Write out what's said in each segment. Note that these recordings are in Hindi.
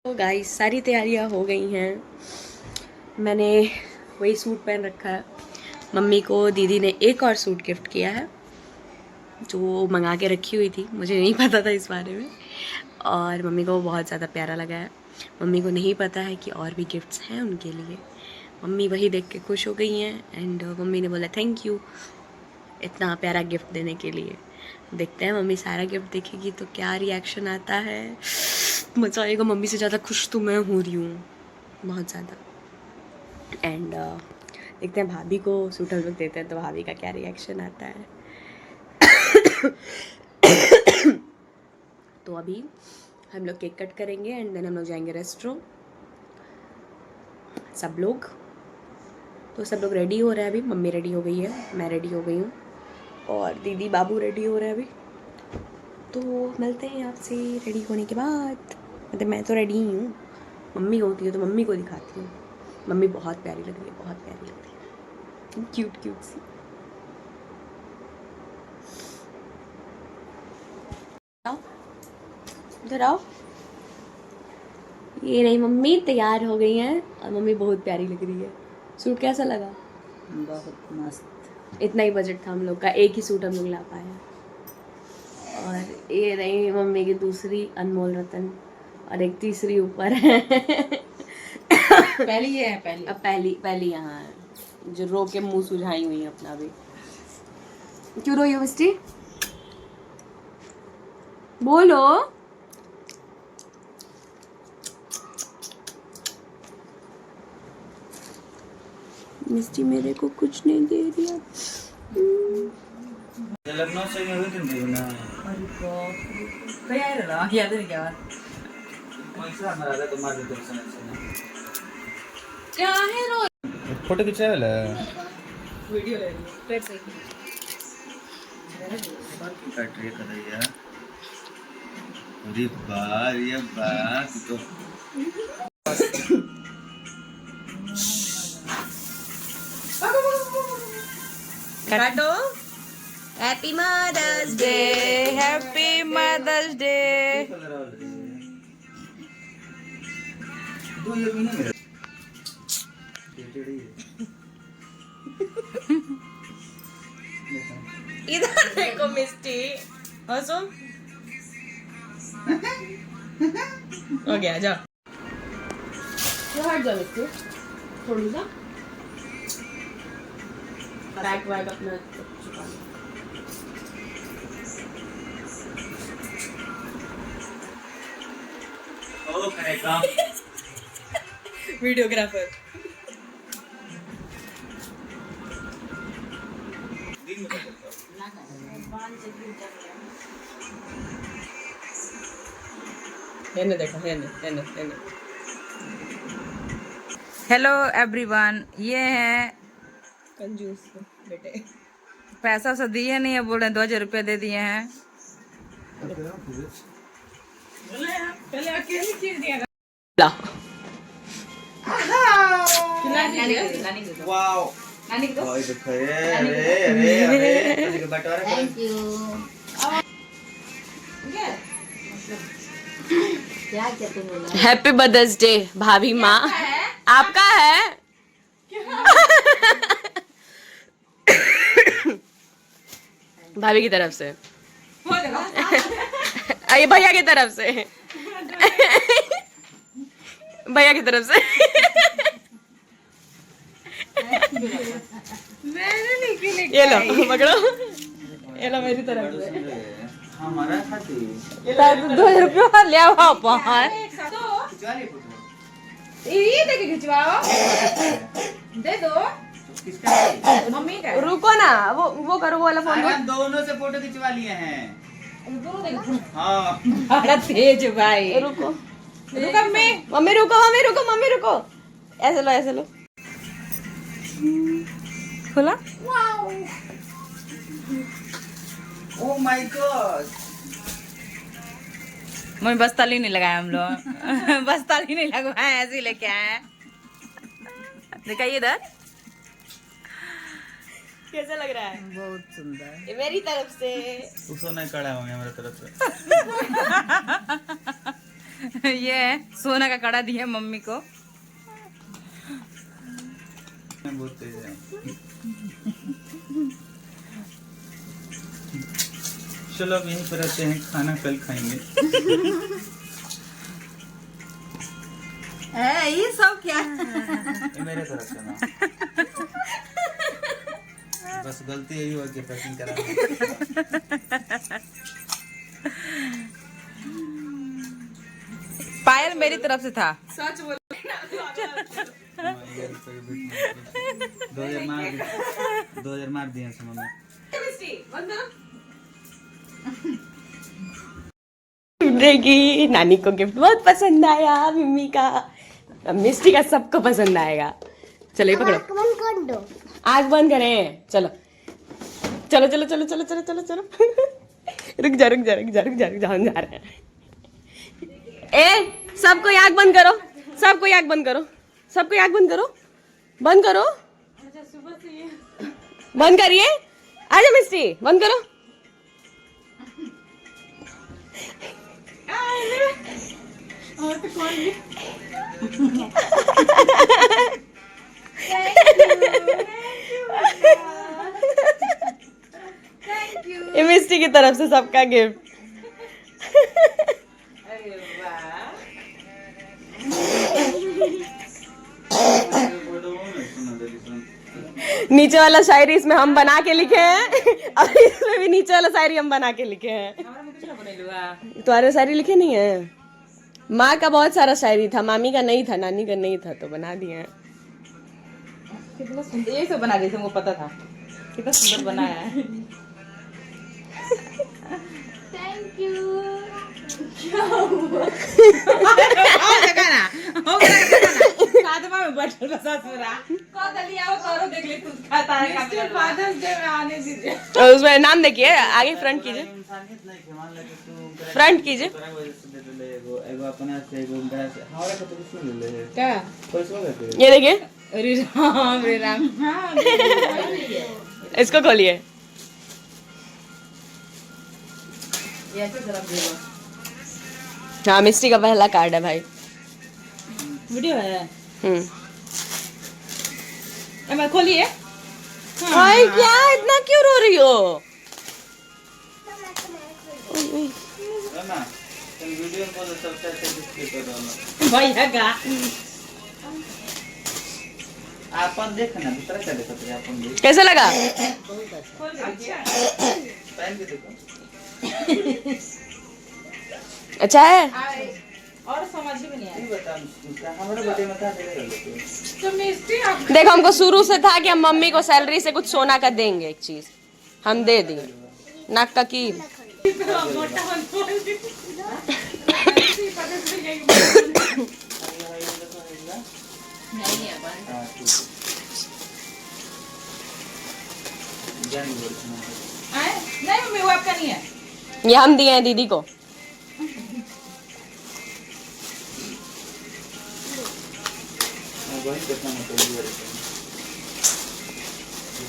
तो गाइस सारी तैयारियां हो गई हैं। मैंने वही सूट पहन रखा है। मम्मी को दीदी ने एक और सूट गिफ्ट किया है जो मंगा के रखी हुई थी, मुझे नहीं पता था इस बारे में, और मम्मी को वो बहुत ज़्यादा प्यारा लगा है। मम्मी को नहीं पता है कि और भी गिफ्ट्स हैं उनके लिए। मम्मी वही देख के खुश हो गई हैं एंड मम्मी ने बोला थैंक यू इतना प्यारा गिफ्ट देने के लिए। देखते हैं मम्मी सारा गिफ्ट देखेगी तो क्या रिएक्शन आता है। मज़ा आएगा। मम्मी से ज़्यादा खुश तो मैं हो रही हूँ, बहुत ज़्यादा। एंड देखते हैं भाभी को सूट हम लोग देते हैं तो भाभी का क्या रिएक्शन आता है। तो अभी हम लोग केक कट करेंगे एंड देन हम लोग जाएंगे रेस्टोरेंट। सब लोग रेडी हो रहे हैं अभी। मम्मी रेडी हो गई है, मैं रेडी हो गई हूँ और दीदी बाबू रेडी हो रहे हैं अभी। तो मिलते हैं आपसे रेडी होने के बाद। मतलब मैं तो रेडी ही हूँ, मम्मी होती है तो मम्मी को दिखाती हूँ। मम्मी बहुत प्यारी लग रही है, बहुत प्यारी लग रही है, क्यूट क्यूट सी। आओ इधर आओ। ये नहीं मम्मी तैयार हो गई हैं और मम्मी बहुत प्यारी लग रही है। सूट कैसा लगा? बहुत मस्त। इतना ही बजट था हम लोग का, एक ही सूट हम लोग ला पाए। और ये रही मम्मी की दूसरी अनमोल रतन और एक तीसरी ऊपर है। पहली ये है पहली। अब पहली यहाँ है जो रो के मुंह सुझाई हुई है अपना भी। क्यों रोई हो मिस्टी? बोलो। मिस्टी मेरे को कुछ नहीं दे दिया। लखनऊ से हुई थी ना। अरे बाप रे, याद नहीं क्या पैसा हमारा तुम्हारे दर्शन क्या है रो फोटो खिंचाया वाला वीडियो ले रही है फिर से कट रही कर रही है। अरे बार ये बात तो काटो। Happy mother's day, happy mother's day. दो ये भी ना मेरा इधर देखो मिस्टी, हंसो। हो गया जाओ। हट जाओ मिस्टी थोड़ी सा। बैग वैग अपना छुपा लो। ओ करेगा वीडियोग्राफर। दिन में हेने देखो, हेने हेने हेने। हेलो एवरीवन, ये है कंजूस बेटे। पैसा से दिए नहीं है, बोल रहे 2000 रुपये दे दिए हैं। पहले अकेले चीज दिया वाओ नानी को ओए देखो अरे बटवारा थैंक यू। क्या क्या तुम बोला? हैप्पी मदर्स डे भाभी माँ। आपका है? भाभी की तरफ से। ये भैया की तरफ से। भैया की तरफ से। ये लो पकड़ो, ये लो मेरी तरफ से। हमारा खाती 2000 रुपया ले आओ अपन। खिंचवा ली फोटो ये देखे खिंचवाओ, दे दो किसका है? मम्मी का। रुको ना, वो करो वो वाला फोन। हम दोनों से फोटो खिंचवा लिए हैं। हाँ बड़ा तेज भाई। रुको रुको मम्मी रुको। ऐसे लो ऐसे लो। खोला। ओ माय गॉड मम्मी बस ताली नहीं लगाया हम लोग। बस ताली नहीं लगवाए, ऐसे ही लेके आए हैं। दिखाइए इधर, कैसा लग रहा है? बहुत सुंदर। ये मेरी तरफ से। उसो नहीं कड़ा होंगे हमारे तरफ से। ये है सोना का कड़ा दिया मम्मी को। बहुत तेज है। चलो अब यहीं पर रहते हैं, खाना कल खाएंगे। ये सब क्या? ये मेरे तरफ से ना, बस गलती यही हुआ कि पैकिंग करा। पायल मेरी तरफ से था। सच बोल 2000 मार दिए हैं मम्मी। देगी नानी को गिफ्ट बहुत पसंद आया, मम्मी का, मिस्टी का सबको पसंद आएगा। चलो ये पकड़ो, आग बंद करें। चलो चलो चलो चलो चलो चलो चलो चलो रुक जा रुक जा रुक जा रुक जा रुक जा, हम जा रहे हैं। ए सबको आग बंद करो, सबको आग बंद करो, सबको आग बंद करो, बंद करो, बंद करिए। आजा मिस्टी बंद करो। और तो कौन भी ये मिस्टी की तरफ से सबका गिफ्ट। नीचे वाला शायरी इसमें हम बना के लिखे हैं और इसमें भी नीचे वाला शायरी हम बना के लिखे हैं। तुम्हारे शायरी लिखे नहीं है? माँ का बहुत सारा शायरी था, मामी का नहीं था, नानी का नहीं था, तो बना दिए हैं। कितना सुंदर ये सब बना दिए थे, मुझे पता था कितना सुंदर बनाया है। Thank you. साधमा में बैठल बसा सुरा को दलिया वो करो देख ले, तू खाता है का फादर्स डे में आने दीजिए। और उसमें नाम देखिए, आगे फ्रंट कीजिए, फ्रंट कीजिए। एगो अपना से एगो उनका से हमारा का तो किसने ले ले क्या पैसा का ये देखिए, अरे राम रे राम। इसको खोलिए। ये ऐसे जरा दे दो। हाँ मिस्टी का पहला कार्ड है भाई। वीडियो है। हम्म। मैं खोलिए। हाय क्या इतना क्यों रो रही हो? ना तुम वीडियो में बोलो सब ऐसे डिस्प्ले कर रहा भैया का आपन देख ना, दूसरा क्या देखो तो आपन देख कैसा लगा? पहन के देखो। अच्छा है? और समझ में नहीं आया। ये बता हमारे बर्थडे में था देगा तो मिस्टी आप देखो हमको शुरू से था कि हम मम्मी को सैलरी से कुछ सोना का देंगे, एक चीज हम दे दिए, नाक का कील। नहीं मम्मी वो आपका नहीं है। ये हम दिए हैं दीदी को। वही देखना मतलब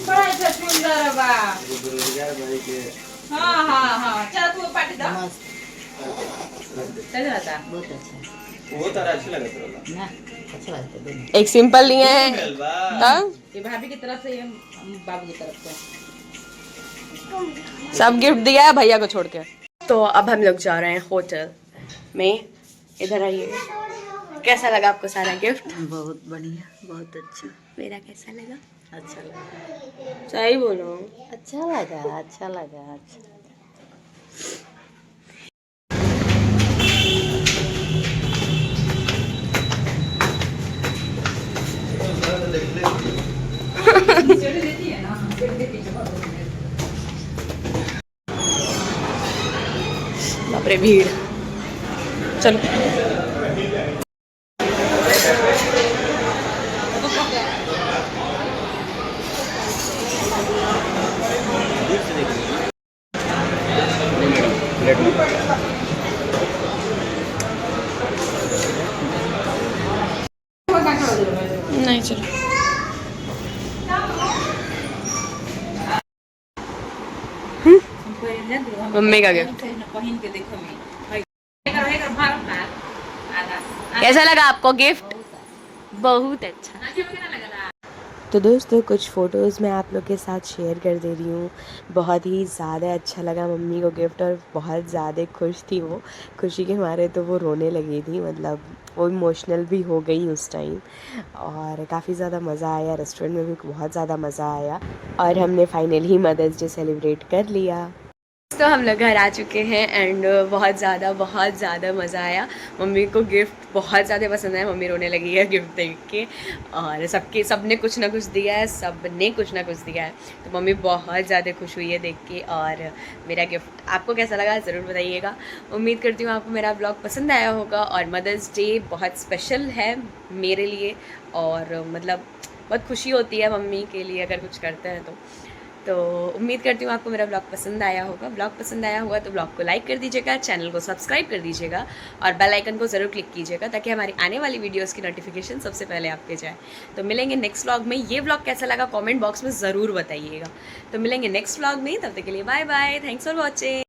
बड़ा अच्छा सुंदर है बा। बेरोजगार भाई के हाँ हाँ हाँ चल तू पार्टी दो। कैसा रहता? बहुत अच्छा वो तारा अच्छा लगा था ना, अच्छा लगता है दोनों। एक सिंपल लिए हैं। मेलबा हाँ? ये भाभी की तरफ से, ये बाबू की तरफ से। सब गिफ्ट दिया है भैया को छोड़ के। तो अब हम लोग जा रहे हैं होटल में। इधर आइए, कैसा लगा आपको सारा गिफ्ट? बहुत बढ़िया, बहुत अच्छा। मेरा कैसा लगा? अच्छा लगा, सही बोलो। अच्छा लगा, अच्छा लगा, अच्छा। बाप रे भीड़। चलो नहीं, चलो मम्मी का गिफ्ट। पहन के देखो मैं। हेगा हेगा भारत ना। कैसा लगा आपको गिफ्ट? बहुत अच्छा। तो दोस्तों कुछ फ़ोटोज़ मैं आप लोग के साथ शेयर कर दे रही हूँ। बहुत ही ज़्यादा अच्छा लगा मम्मी को गिफ्ट और बहुत ज़्यादा खुश थी वो। खुशी के मारे तो वो रोने लगी थी, मतलब वो इमोशनल भी हो गई उस टाइम। और काफ़ी ज़्यादा मज़ा आया, रेस्टोरेंट में भी बहुत ज़्यादा मज़ा आया और हमने फाइनली मदर्स डे सेलिब्रेट कर लिया। तो हम लोग घर आ चुके हैं एंड बहुत ज़्यादा मज़ा आया। मम्मी को गिफ्ट बहुत ज़्यादा पसंद आया, मम्मी रोने लगी है गिफ्ट देख के। और सबने कुछ ना कुछ दिया है, सबने कुछ ना कुछ दिया है, तो मम्मी बहुत ज़्यादा खुश हुई है देख के। और मेरा गिफ्ट आपको कैसा लगा ज़रूर बताइएगा। उम्मीद करती हूँ आपको मेरा ब्लॉग पसंद आया होगा। और मदर्स डे बहुत स्पेशल है मेरे लिए, और मतलब बहुत खुशी होती है मम्मी के लिए अगर कुछ करते हैं तो उम्मीद करती हूँ आपको मेरा ब्लॉग पसंद आया होगा। ब्लॉग पसंद आया होगा तो ब्लॉग को लाइक कर दीजिएगा, चैनल को सब्सक्राइब कर दीजिएगा और बेल आइकन को ज़रूर क्लिक कीजिएगा ताकि हमारी आने वाली वीडियोस की नोटिफिकेशन सबसे पहले आप पे जाए। तो मिलेंगे नेक्स्ट व्लॉग में। ये व्लॉग कैसा लगा कमेंट बॉक्स में ज़रूर बताइएगा। तो मिलेंगे नेक्स्ट व्लॉग में, तब तक के लिए bye bye, thanks for watching.